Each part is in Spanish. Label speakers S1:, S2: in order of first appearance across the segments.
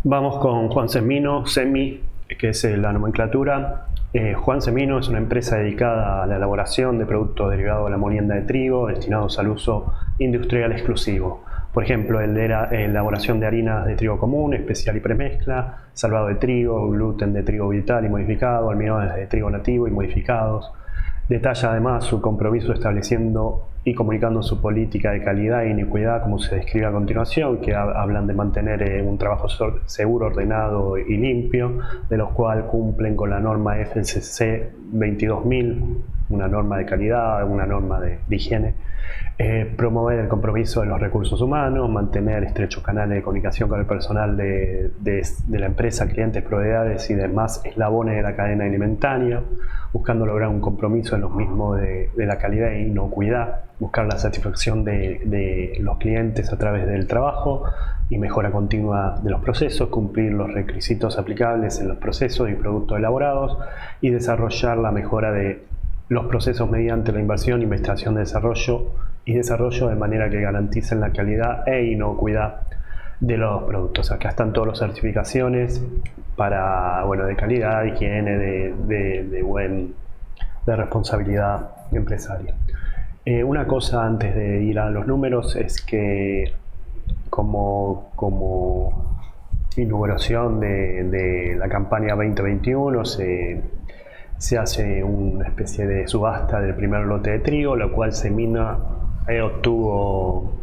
S1: Vamos con Juan Semino, SEMI, que es la nomenclatura. Juan Semino es una empresa dedicada a la elaboración de productos derivados de la molienda de trigo destinados al uso industrial exclusivo. Por ejemplo, elaboración de harinas de trigo común, especial y premezcla, salvado de trigo, gluten de trigo vital y modificado, almidones de trigo nativo y modificados. Detalla además su compromiso estableciendo y comunicando su política de calidad e iniquidad, como se describe a continuación, que hablan de mantener un trabajo seguro, ordenado y limpio, de los cuales cumplen con la norma FSC 22000, una norma de calidad, una norma de higiene. Promover el compromiso de los recursos humanos, mantener estrechos canales de comunicación con el personal de la empresa, clientes, proveedores y demás eslabones de la cadena alimentaria, buscando lograr un compromiso en los mismos de la calidad e inocuidad, buscar la satisfacción de los clientes a través del trabajo y mejora continua de los procesos, cumplir los requisitos aplicables en los procesos y productos elaborados y desarrollar la mejora de los procesos mediante la inversión, investigación, desarrollo de manera que garanticen la calidad e inocuidad de los productos. Acá están todas las certificaciones para, de calidad, higiene, de responsabilidad empresaria. Una cosa antes de ir a los números es que como inauguración de la campaña 2021 se hace una especie de subasta del primer lote de trigo, lo cual Semina obtuvo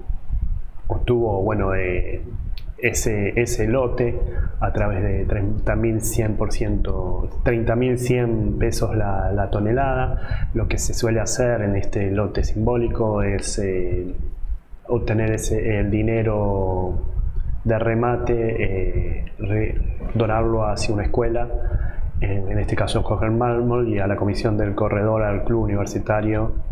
S1: ese lote a través de 30.100 pesos la tonelada. Lo que se suele hacer en este lote simbólico es obtener el dinero de remate, donarlo hacia una escuela, en este caso Jorge Mármol, y a la comisión del corredor al Club Universitario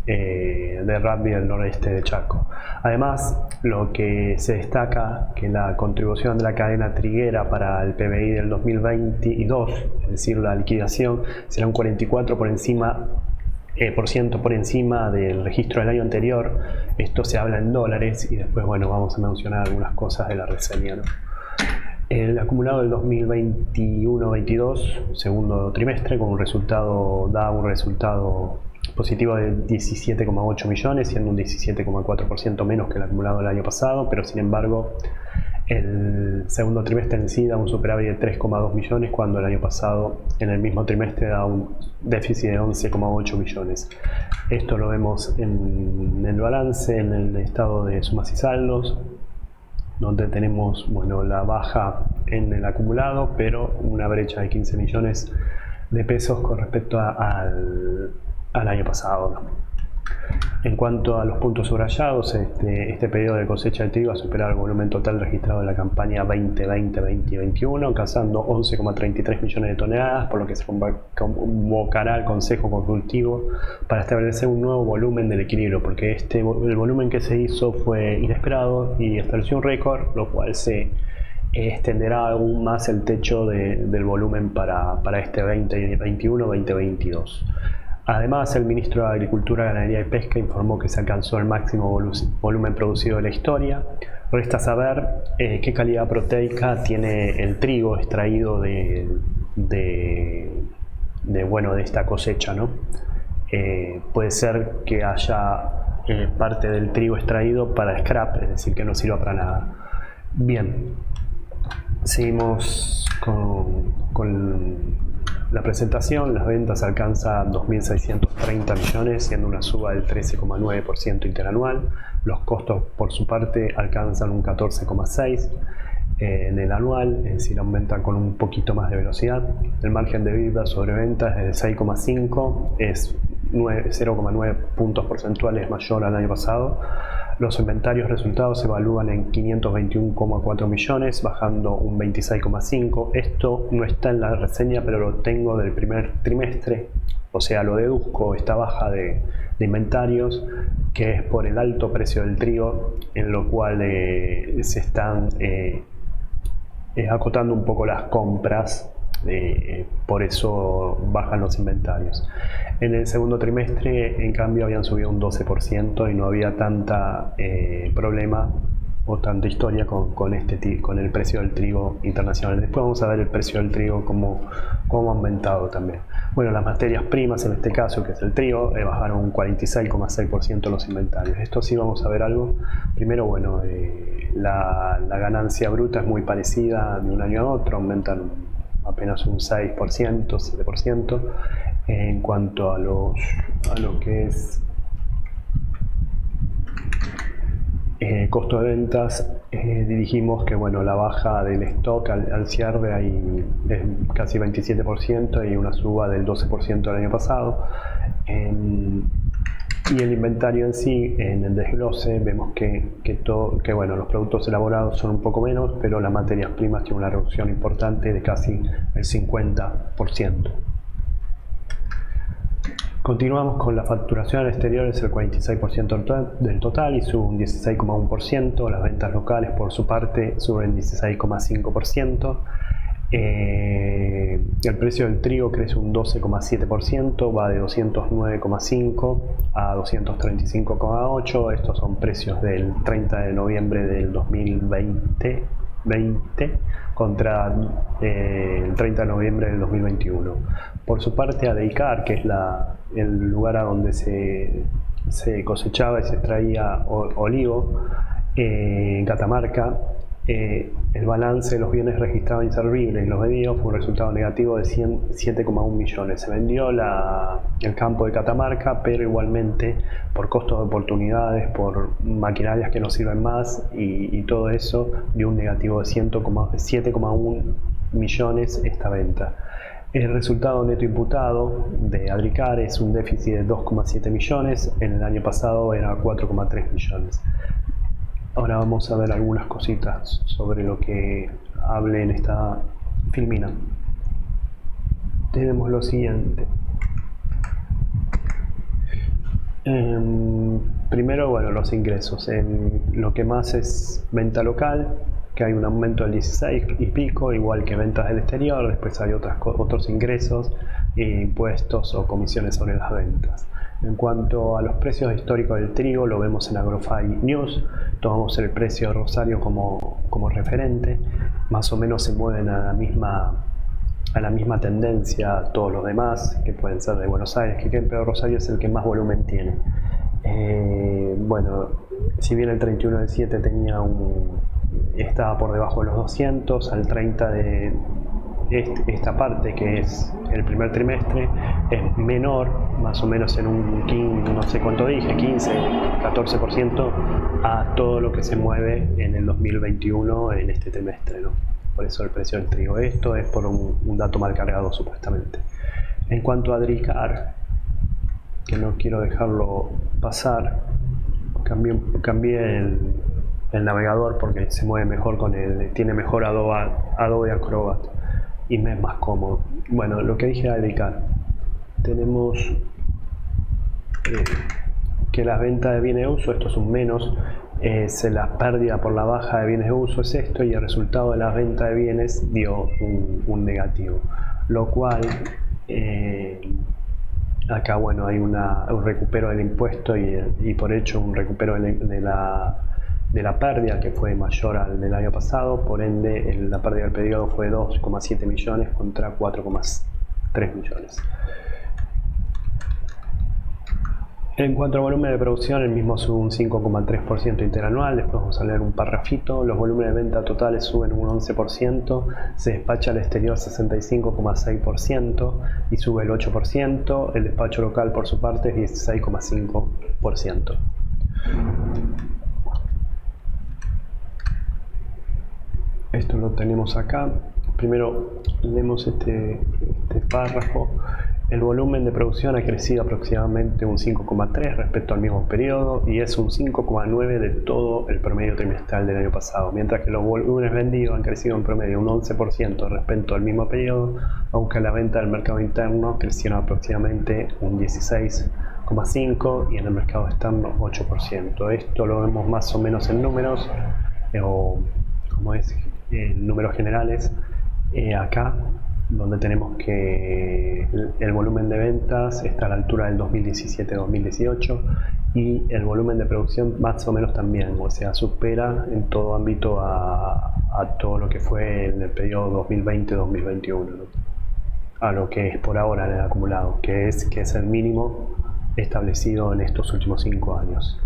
S1: de Rugby del Noroeste de Chaco. Además, lo que se destaca que la contribución de la cadena triguera para el PBI del 2022, es decir, la liquidación, será un 44% por encima del registro del año anterior. Esto se habla en dólares y después vamos a mencionar algunas cosas de la reseña, ¿no? El acumulado del 2021-22, segundo trimestre, da un resultado positivo de 17,8 millones, siendo un 17,4% menos que el acumulado del año pasado, pero sin embargo el segundo trimestre en sí da un superávit de 3,2 millones, cuando el año pasado en el mismo trimestre da un déficit de 11,8 millones. Esto lo vemos en el balance, en el estado de sumas y saldos, donde tenemos la baja en el acumulado, pero una brecha de 15 millones de pesos con respecto al año pasado, ¿no? En cuanto a los puntos subrayados, este periodo de cosecha de trigo ha superado el volumen total registrado en la campaña 2020-2021, alcanzando 11,33 millones de toneladas, por lo que se convocará al Consejo Consultivo para establecer un nuevo volumen del equilibrio, porque el volumen que se hizo fue inesperado y estableció un récord, lo cual se extenderá aún más el techo del volumen para este 2021-2022. Además, el ministro de Agricultura, Ganadería y Pesca informó que se alcanzó el máximo volumen producido de la historia. Resta saber qué calidad proteica tiene el trigo extraído de esta cosecha, ¿no? Puede ser que haya parte del trigo extraído para scrap, es decir, que no sirva para nada. Bien, seguimos con la presentación. Las ventas alcanzan 2.630 millones, siendo una suba del 13,9% interanual. Los costos, por su parte, alcanzan un 14,6% en el anual, es decir, aumentan con un poquito más de velocidad. El margen de EBITDA sobre ventas es de 6,5%, es 0,9 puntos porcentuales mayor al año pasado. Los inventarios resultados se evalúan en 521,4 millones, bajando un 26,5%. Esto no está en la reseña, pero lo tengo del primer trimestre, o sea, lo deduzco, esta baja de inventarios, que es por el alto precio del trigo, en lo cual se están acotando un poco las compras. Por eso bajan los inventarios. En el segundo trimestre, en cambio, habían subido un 12% y no había tanta problema o tanta historia con el precio del trigo internacional. Después vamos a ver el precio del trigo cómo ha aumentado también. Bueno, las materias primas en este caso, que es el trigo, bajaron un 46,6% los inventarios. Esto sí vamos a ver algo. Primero, bueno, la ganancia bruta es muy parecida de un año a otro, aumentan apenas un 6%, 7%. En cuanto a lo que es costo de ventas, dijimos que bueno, la baja del stock al cierre ahí es casi 27% y una suba del 12% el año pasado. Y el inventario en sí, en el desglose, vemos que bueno, los productos elaborados son un poco menos, pero las materias primas tienen una reducción importante de casi el 50%. Continuamos con la facturación al exterior, es el 46% del total y sube un 16,1%. Las ventas locales, por su parte, suben 16,5%. El precio del trigo crece un 12,7%, va de 209,5 a 235,8. Estos son precios del 30 de noviembre del 2020 contra el 30 de noviembre del 2021. Por su parte, Adeicar, que es el lugar a donde se cosechaba y se extraía olivo, en Catamarca, el balance de los bienes registrados inservibles y los vendidos fue un resultado negativo de 7,1 millones. Se vendió el campo de Catamarca, pero igualmente por costos de oportunidades, por maquinarias que no sirven más y todo eso, dio un negativo de 7,1 millones esta venta. El resultado neto imputado de Adricar es un déficit de 2,7 millones, en el año pasado era 4,3 millones. Ahora vamos a ver algunas cositas sobre lo que hablé en esta filmina. Tenemos lo siguiente. Primero, bueno, los ingresos. Lo que más es venta local, que hay un aumento del 16 y pico, igual que ventas del exterior. Después hay otros ingresos, impuestos o comisiones sobre las ventas. En cuanto a los precios históricos del trigo, lo vemos en Agrofy News. Tomamos el precio de Rosario como referente. Más o menos se mueven a la misma tendencia todos los demás, que pueden ser de Buenos Aires, pero Rosario es el que más volumen tiene. Bueno, si bien el 31 del 7 estaba por debajo de los 200, al 30 de esta parte, que es el primer trimestre, es menor, más o menos en un 15, no sé cuánto dije, 15, 14% a todo lo que se mueve en el 2021 en este trimestre, ¿no? Por eso el precio del trigo. Esto es por un dato mal cargado supuestamente. En cuanto a Adricar, que no quiero dejarlo pasar, cambié el navegador porque se mueve mejor tiene mejor Adobe Acrobat y me es más cómodo. Bueno, lo que dije de Adricar, tenemos que las ventas de bienes de uso, estos son menos, la pérdida por la baja de bienes de uso es esto, y el resultado de las ventas de bienes dio un negativo, lo cual acá bueno, hay un recupero del impuesto y por hecho un recupero de la pérdida, que fue mayor al del año pasado. Por ende, la pérdida del periodo fue 2,7 millones contra 4,3 millones. En cuanto al volumen de producción, el mismo sube un 5,3% interanual. Después vamos a leer un parrafito. Los volúmenes de venta totales suben un 11%, se despacha al exterior 65,6% y sube el 8%. El despacho local, por su parte, es 16,5%. Esto lo tenemos acá. Primero leemos este párrafo. El volumen de producción ha crecido aproximadamente un 5,3 respecto al mismo periodo y es un 5,9 de todo el promedio trimestral del año pasado, mientras que los volúmenes vendidos han crecido en promedio un 11% respecto al mismo periodo, aunque la venta del mercado interno crecieron aproximadamente un 16,5 y en el mercado externo 8%. Esto lo vemos más o menos en números, o como es en números generales, acá. donde tenemos que el volumen de ventas está a la altura del 2017-2018 y el volumen de producción más o menos también, o sea, supera en todo ámbito a todo lo que fue en el periodo 2020-2021, ¿no? A lo que es por ahora en el acumulado, que es el mínimo establecido en estos últimos 5 años.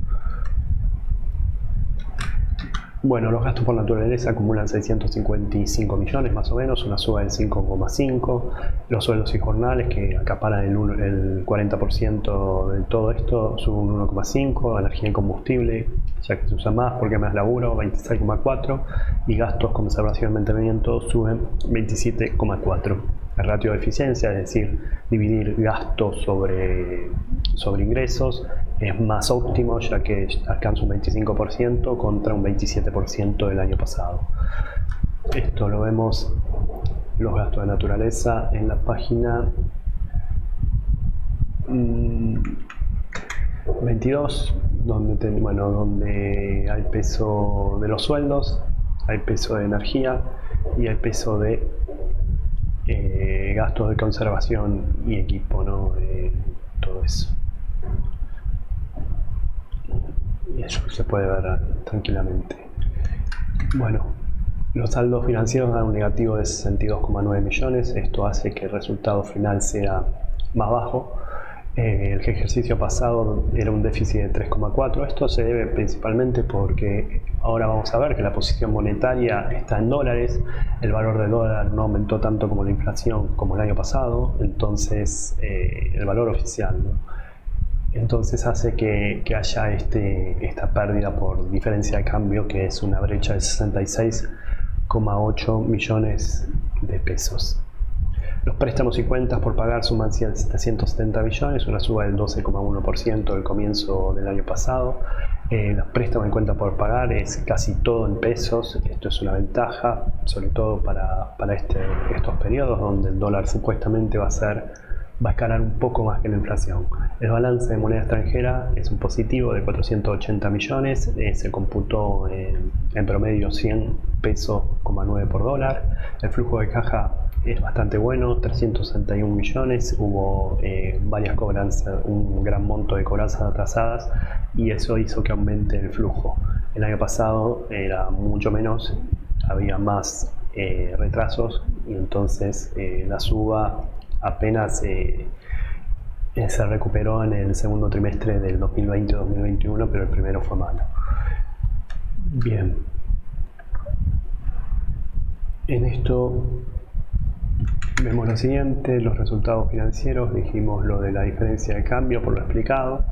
S1: Bueno, los gastos por naturaleza acumulan 655 millones más o menos, una suba del 5,5. Los sueldos y jornales, que acaparan el 40% de todo esto, suben un 1,5. Energía y combustible, ya que se usa más porque más laburo, 26,4. Y gastos, conservación y mantenimiento suben 27,4. El ratio de eficiencia, es decir, dividir gastos sobre ingresos, es más óptimo, ya que alcanza un 25% contra un 27% del año pasado. Esto lo vemos, los gastos de naturaleza, en la página 22, donde hay peso de los sueldos, hay peso de energía y hay peso de gastos de conservación y equipo, ¿no? Todo eso. Y eso se puede ver tranquilamente. Bueno, los saldos financieros dan un negativo de 62,9 millones. Esto hace que el resultado final sea más bajo. El ejercicio pasado era un déficit de 3,4. Esto se debe principalmente porque ahora vamos a ver que la posición monetaria está en dólares. El valor del dólar no aumentó tanto como la inflación como el año pasado. Entonces, el valor oficial, ¿no? Entonces hace que haya esta pérdida por diferencia de cambio, que es una brecha de 66,8 millones de pesos. Los préstamos y cuentas por pagar suman 770 millones, una suba del 12,1% del comienzo del año pasado. Los préstamos y cuentas por pagar es casi todo en pesos. Esto es una ventaja, sobre todo para estos periodos donde el dólar supuestamente va a escalar un poco más que la inflación. El balance de moneda extranjera es un positivo de 480 millones, se computó en promedio 100 pesos, 9 por dólar. El flujo de caja es bastante bueno, 361 millones, hubo varias cobranzas, un gran monto de cobranzas atrasadas y eso hizo que aumente el flujo. El año pasado era mucho menos, había más retrasos y entonces la suba apenas se recuperó en el segundo trimestre del 2020-2021, pero el primero fue malo. Bien. En esto vemos lo siguiente, los resultados financieros. Dijimos lo de la diferencia de cambio por lo explicado.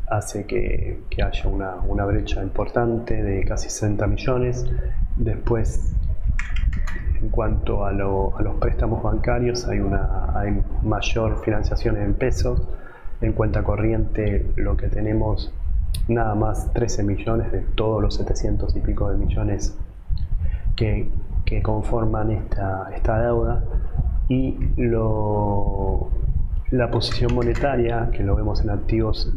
S1: Hace que haya una brecha importante de casi 60 millones. Después, en cuanto a los préstamos bancarios, hay mayor financiación en pesos. En cuenta corriente lo que tenemos, nada más 13 millones de todos los 700 y pico de millones que conforman esta deuda. Y la posición monetaria, que lo vemos en activos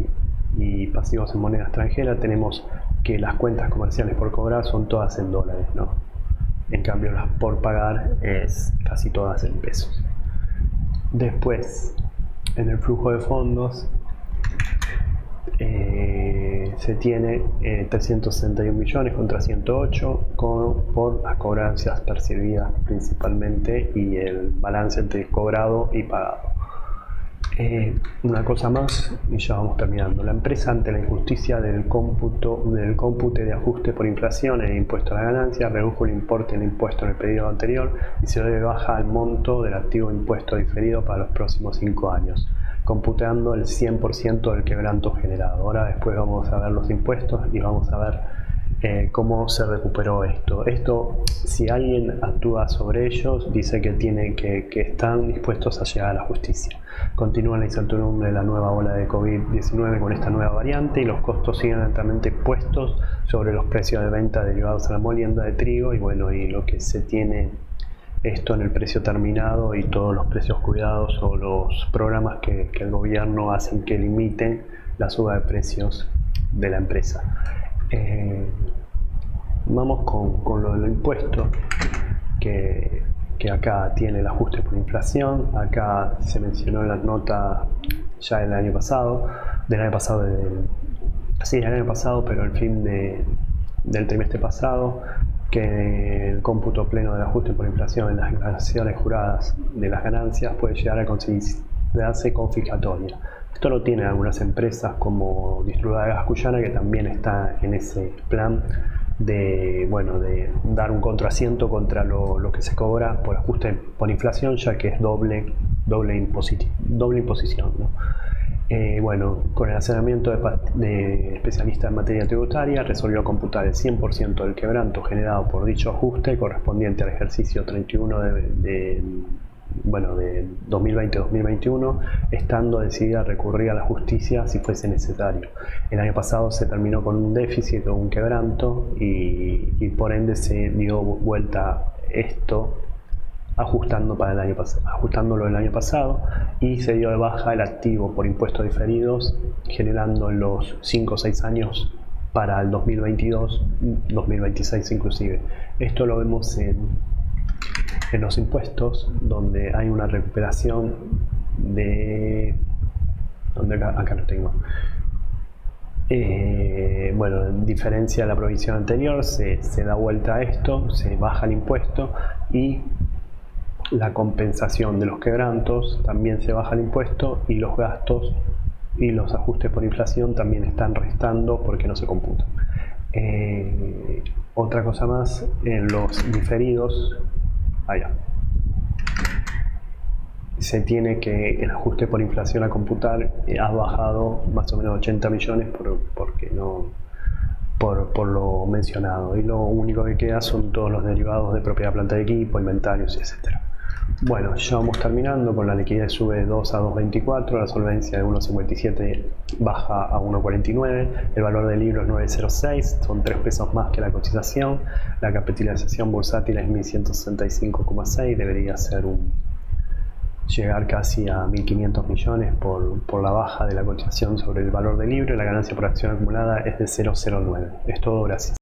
S1: y pasivos en moneda extranjera, tenemos que las cuentas comerciales por cobrar son todas en dólares, ¿no? En cambio, las por pagar es casi todas en pesos. Después, en el flujo de fondos, se tiene 361 millones contra 108 por las cobranzas percibidas principalmente y el balance entre cobrado y pagado. Una cosa más y ya vamos terminando. La empresa, ante la injusticia del cómpute de ajuste por inflación en el impuesto a la ganancia, redujo el importe del impuesto en el periodo anterior y se dio de baja el monto del activo impuesto diferido para los próximos 5 años, computando el 100% del quebranto generado. Ahora después vamos a ver los impuestos y vamos a ver cómo se recuperó esto. Si alguien actúa sobre ellos, dice que están dispuestos a llegar a la justicia. Continúa la incertidumbre de la nueva ola de COVID-19 con esta nueva variante y los costos siguen altamente puestos sobre los precios de venta derivados a la molienda de trigo y lo que se tiene esto en el precio terminado y todos los precios cuidados o los programas que el gobierno hacen que limiten la suba de precios de la empresa. Vamos con lo del impuesto, que que acá tiene el ajuste por inflación. Acá se mencionó en la nota ya del año pasado, del año pasado, pero el fin del trimestre pasado, que el cómputo pleno del ajuste por inflación en las declaraciones juradas de las ganancias puede llegar a considerarse confiscatoria. Esto lo tienen algunas empresas como Distribuidora de Gas Cuyana, que también está en ese plan de dar un contrasiento contra lo que se cobra por ajuste por inflación, ya que es doble imposición, ¿no? Con el asesoramiento de especialistas en materia tributaria, resolvió computar el 100% del quebranto generado por dicho ajuste correspondiente al ejercicio 31 de 2020-2021, estando decidida a recurrir a la justicia si fuese necesario. El año pasado se terminó con un déficit o un quebranto y por ende se dio vuelta esto ajustándolo el año pasado, y se dio de baja el activo por impuestos diferidos, generando en los 5 o 6 años para el 2022, 2026 inclusive. Esto lo vemos en los impuestos, donde hay una recuperación acá lo tengo. En diferencia de la provisión anterior, se da vuelta a esto, se baja el impuesto, y la compensación de los quebrantos también se baja el impuesto, y los gastos y los ajustes por inflación también están restando porque no se computan. Otra cosa más, en los diferidos, se tiene que el ajuste por inflación a computar ha bajado más o menos 80 millones por lo mencionado, y lo único que queda son todos los derivados de propiedad, planta de equipo, inventarios, etc. Bueno, ya vamos terminando. Con la liquidez sube de 2 a 2.24, la solvencia de 1.57 baja a 1.49, el valor del libro es 9.06, son 3 pesos más que la cotización, la capitalización bursátil es 1.165,6, debería ser llegar casi a 1.500 millones por la baja de la cotización sobre el valor del libro, y la ganancia por acción acumulada es de 0.09. Es todo, gracias.